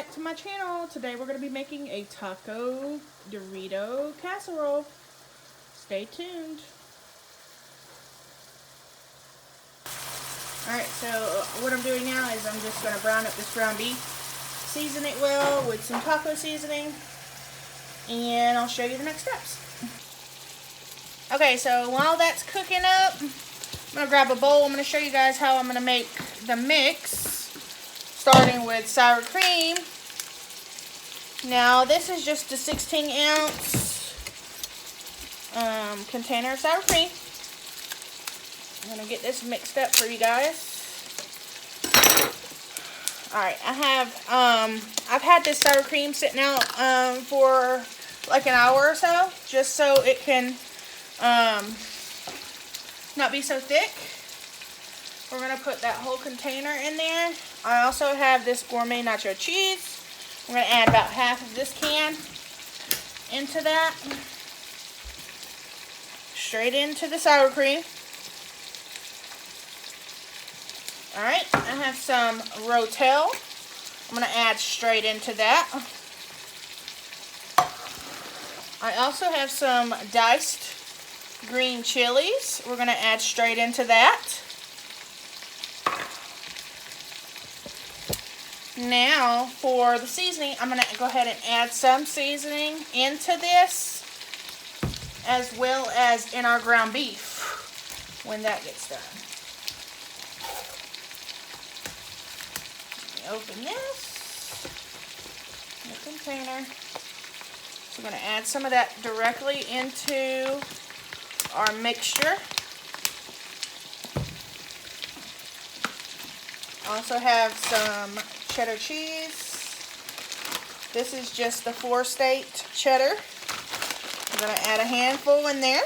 back to my channel. Today we're going to be making a taco Dorito casserole. Stay tuned. Alright, so what I'm doing now is I'm just going to brown up this ground beef, season it well with some taco seasoning, and I'll show you the next steps. Okay, so while that's cooking up, I'm going to grab a bowl. I'm going to show you guys how I'm going to make the mix, starting with sour cream. Now this is just a 16-ounce container of sour cream. I'm going to get this mixed up for you guys. Alright, I've had this sour cream sitting out for like an hour or so, just so it can not be so thick. We're going to put that whole container in there. I also have this gourmet nacho cheese. We're going to add about half of this can into that. Straight into the sour cream. Alright, I have some Rotel. I'm going to add straight into that. I also have some diced green chilies. We're going to add straight into that. Now for the seasoning, I'm going to go ahead and add some seasoning into this, as well as in our ground beef when that gets done. Let me open this in the container. So I'm going to add some of that directly into our mixture. I also have some cheddar cheese. This is just the 4-state cheddar. I'm going to add a handful in there.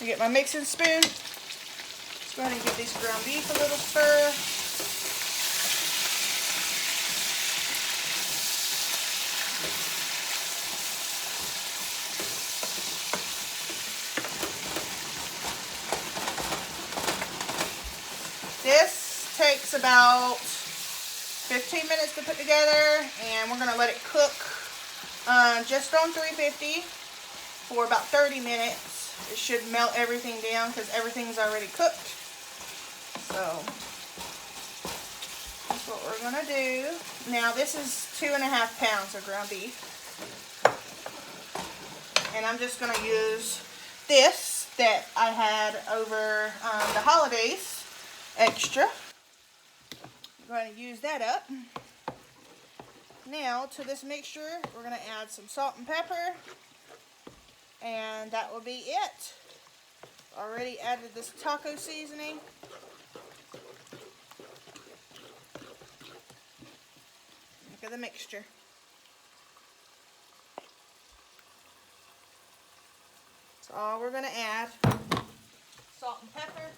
I get my mixing spoon. Let's go ahead and give this ground beef a little stir. This takes about 15 minutes to put together, and we're going to let it cook just on 350 for about 30 minutes. It should melt everything down because everything's already cooked. So that's what we're going to do. Now this is 2.5 pounds of ground beef, and I'm just going to use this that I had over the holidays extra. I'm going to use that up. Now to this mixture we're going to add some salt and pepper, and that will be it. Already added this taco seasoning. Look at the mixture. That's all we're going to add. Salt and pepper.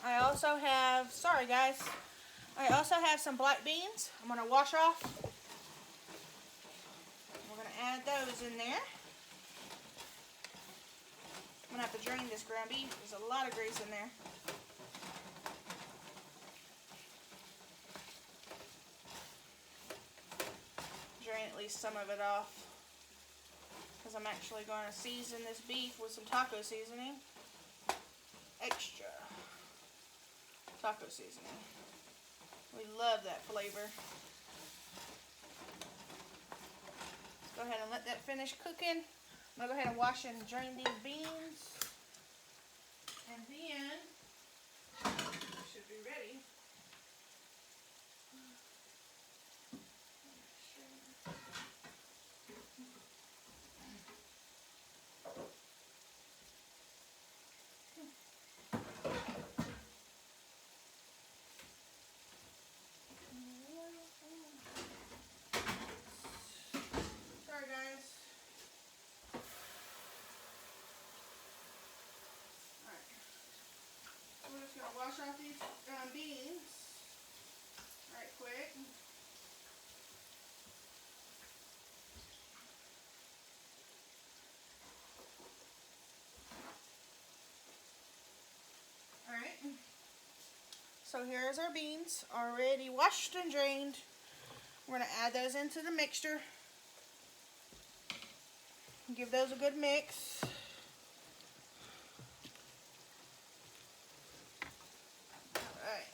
I also have, sorry guys, I also have some black beans I'm going to wash off. We're going to add those in there. I'm going to have to drain this ground beef. There's a lot of grease in there. Drain at least some of it off, because I'm actually going to season this beef with some taco seasoning. Extra taco seasoning. We love that flavor. Let's go ahead and let that finish cooking. I'm going to go ahead and wash and drain these beans. And then we should be ready. Sorry guys. Alright. We're just going to wash off these beans right quick. So here's our beans, already washed and drained. We're going to add those into the mixture. Give those a good mix. Alright.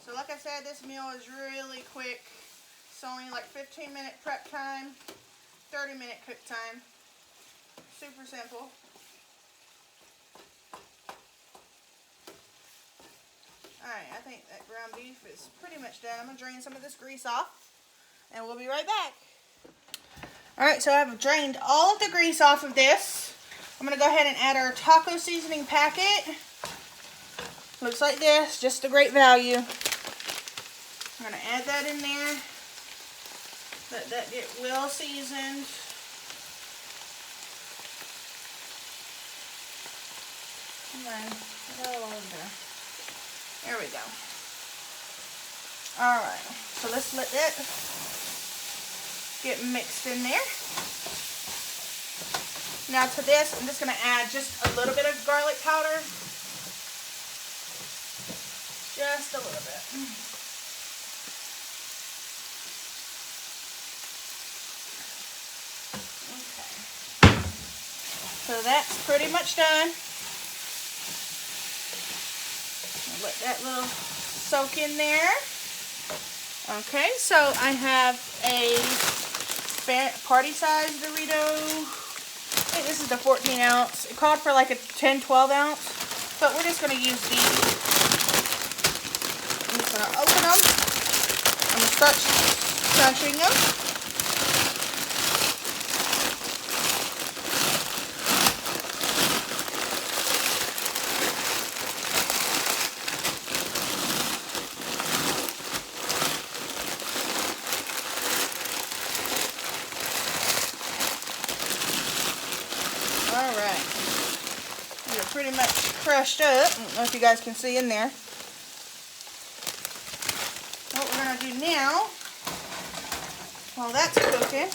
So like I said, this meal is really quick. It's only like 15-minute prep time, 30-minute cook time. Super simple. Alright, I think that ground beef is pretty much done. I'm going to drain some of this grease off, and we'll be right back. Alright, so I've drained all of the grease off of this. I'm going to go ahead and add our taco seasoning packet. Looks like this, just a great value. I'm going to add that in there. Let that get well seasoned. Come on, put it all in there. There we go. Alright, so let's let that get mixed in there. Now to this, I'm just going to add just a little bit of garlic powder. Just a little bit. Okay. So that's pretty much done. Let that little soak in there. Okay, so I have a party size Dorito. I think this is the 14 ounce. It called for like a 10-12 ounce, but we're just going to use these. I'm just going to open them. I'm going to start crunching them. Alright, these are pretty much crushed up. I don't know if you guys can see in there. What we're going to do now, while that's cooking,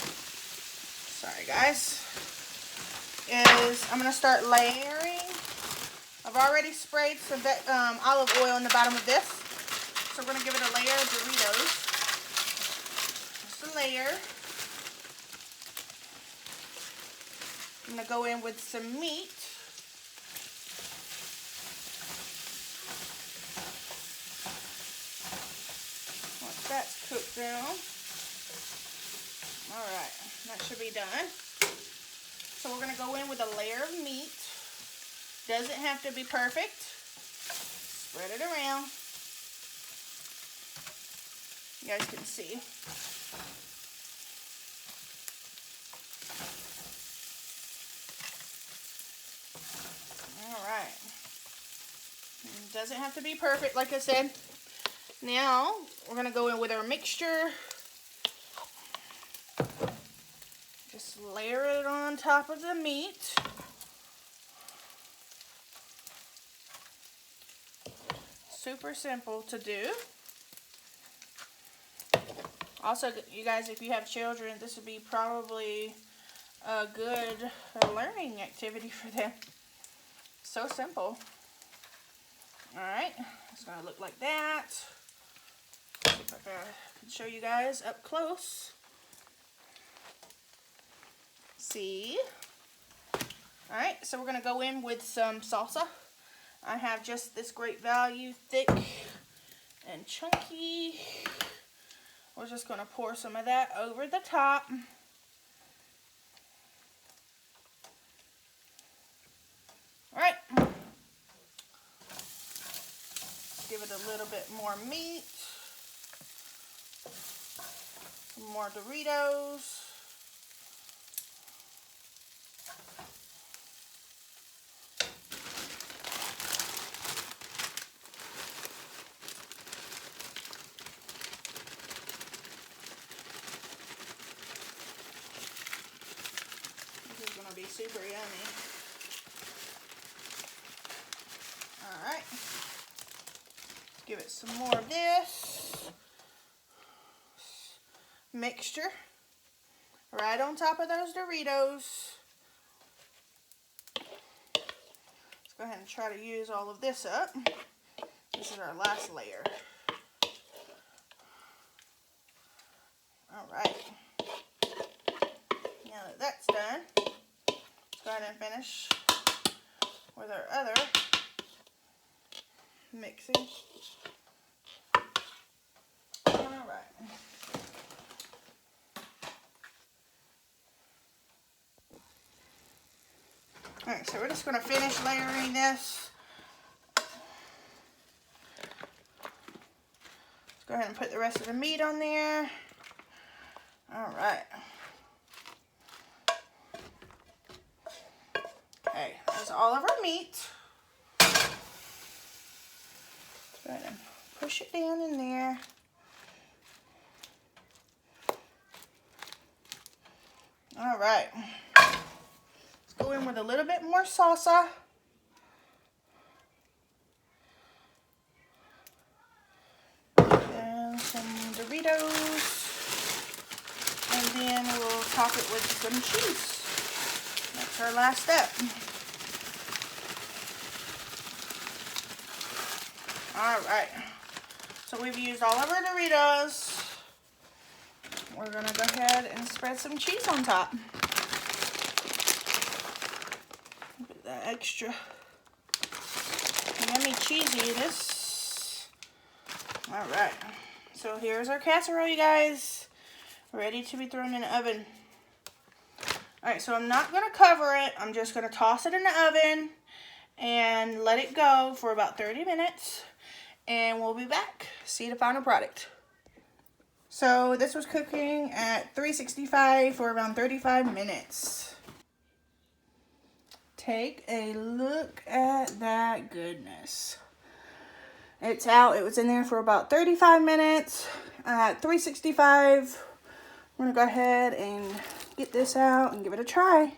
sorry guys, is I'm going to start layering. I've already sprayed some olive oil in the bottom of this. So we're going to give it a layer of Doritos. Just a layer. I'm going to go in with some meat. Once that's cooked down. Alright, that should be done. So we're going to go in with a layer of meat. Doesn't have to be perfect. Spread it around. You guys can see. Alright. Doesn't have to be perfect, like I said. Now, we're going to go in with our mixture. Just layer it on top of the meat. Super simple to do. Also, you guys, if you have children, this would be probably a good learning activity for them. So simple. Alright, it's going to look like that. Let's see if I can show you guys up close. See? Alright, so we're going to go in with some salsa. I have just this great value, thick and chunky. We're just going to pour some of that over the top. Alright. Give it a little bit more meat. Some more Doritos. This is going to be super yummy. Alright. Give it some more of this mixture right on top of those Doritos. It's go ahead and try to use all of this up. This is our last layer. Alright. Now that that's done, let's go ahead and finish with our other mixing. Alright. Alright, so we're just going to finish layering this. Let's go ahead and put the rest of the meat on there. Alright. Okay, that's all of our meat. Let's go ahead and push it down in there. Alright. Let's go in with a little bit more salsa. And some Doritos. And then we'll top it with some cheese. That's our last step. Alright. So we've used all of our Doritos. We're going to go ahead and spread some cheese on top. Put that extra yummy cheesiness. Alright. So here's our casserole, you guys. Ready to be thrown in the oven. Alright, so I'm not going to cover it. I'm just going to toss it in the oven and let it go for about 30 minutes. And we'll be back. See the final product. So this was cooking at 365 for around 35 minutes. Take a look at that goodness. It's out. It was in there for about 35 minutes at 365. I'm going to go ahead and get this out and give it a try.